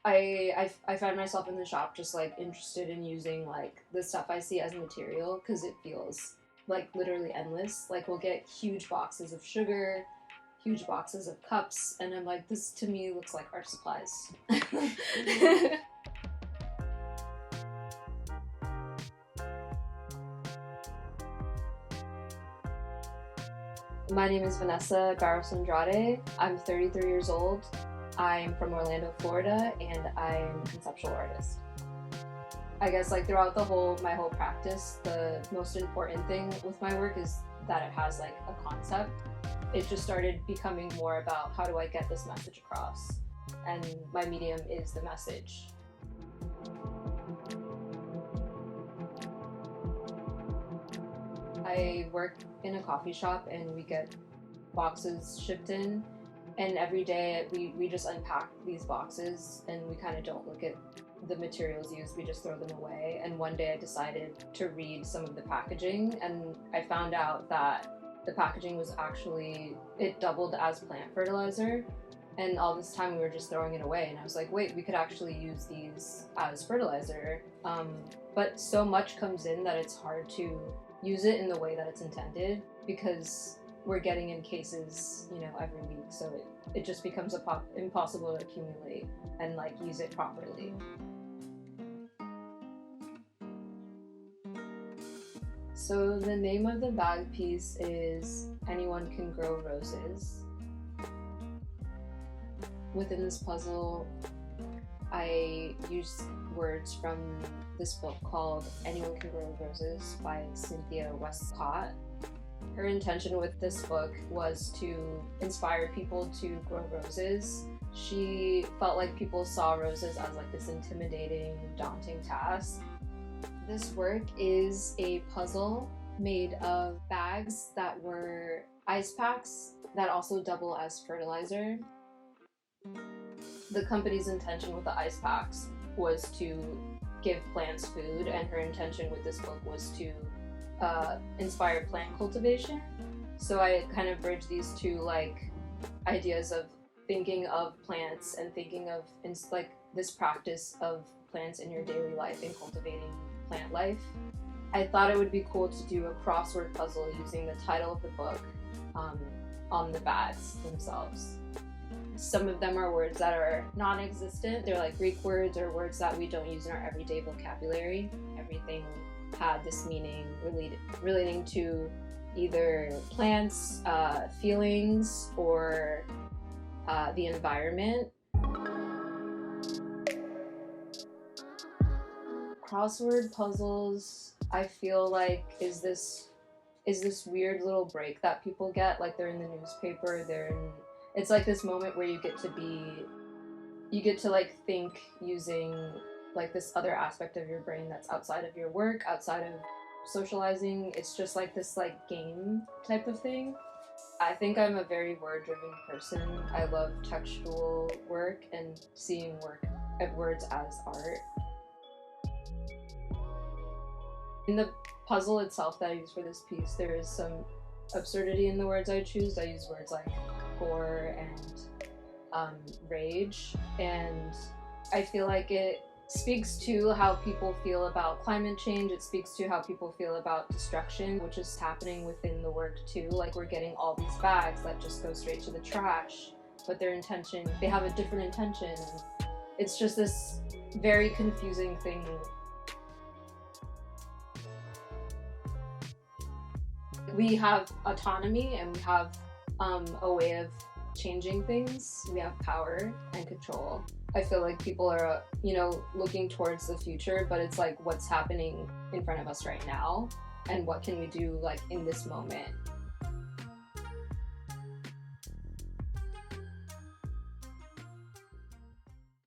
I find myself in the shop just like interested in using like the stuff I see as material because it feels like literally endless. Like we'll get huge boxes of sugar, huge boxes of cups, and I'm like, this to me looks like art supplies. My name is Vanessa Barros-Andrade. I'm 33 years old. I'm from Orlando, Florida, and I'm a conceptual artist. I guess like throughout my whole practice, the most important thing with my work is that it has like a concept. It just started becoming more about how do I get this message across, and my medium is the message. I work in a coffee shop and we get boxes shipped in, and every day we just unpack these boxes and we kind of don't look at the materials used, we just throw them away. And one day I decided to read some of the packaging, and I found out that the packaging was actually, it doubled as plant fertilizer, and all this time we were just throwing it away, and I was like, wait, we could actually use these as fertilizer. But so much comes in that it's hard to use it in the way that it's intended because we're getting in cases, every week, so it just becomes impossible to accumulate and like use it properly. So the name of the bag piece is Anyone Can Grow Roses. Within this puzzle, I used words from this book called Anyone Can Grow Roses by Cynthia Westcott. Her intention with this book was to inspire people to grow roses. She felt like people saw roses as like this intimidating, daunting task. This work is a puzzle made of bags that were ice packs that also double as fertilizer. The company's intention with the ice packs was to give plants food, and her intention with this book was to inspire plant cultivation. So I kind of bridge these two like ideas of thinking of plants and thinking of like this practice of plants in your daily life and cultivating plant life. I thought it would be cool to do a crossword puzzle using the title of the book on the bags themselves. Some of them are words that are non-existent. They're like Greek words or words that we don't use in our everyday vocabulary. Everything had this meaning relating to either plants, feelings, or the environment. Crossword puzzles, I feel like, is this weird little break that people get, like they're in the newspaper, it's like this moment where you get to like think using like this other aspect of your brain that's outside of your work, outside of socializing. It's just like this like game type of thing. I think I'm a very word-driven person. I love textual work and seeing words as art. In the puzzle itself that I use for this piece, there is some absurdity in the words I choose. I use words like gore and rage, and I feel like it speaks to how people feel about climate change. It speaks to how people feel about destruction, which is happening within the work too. Like we're getting all these bags that just go straight to the trash, but they have a different intention. It's just this very confusing thing. We have autonomy and we have a way of changing things. We have power and control. I feel like people are, looking towards the future, but it's like what's happening in front of us right now and what can we do like in this moment.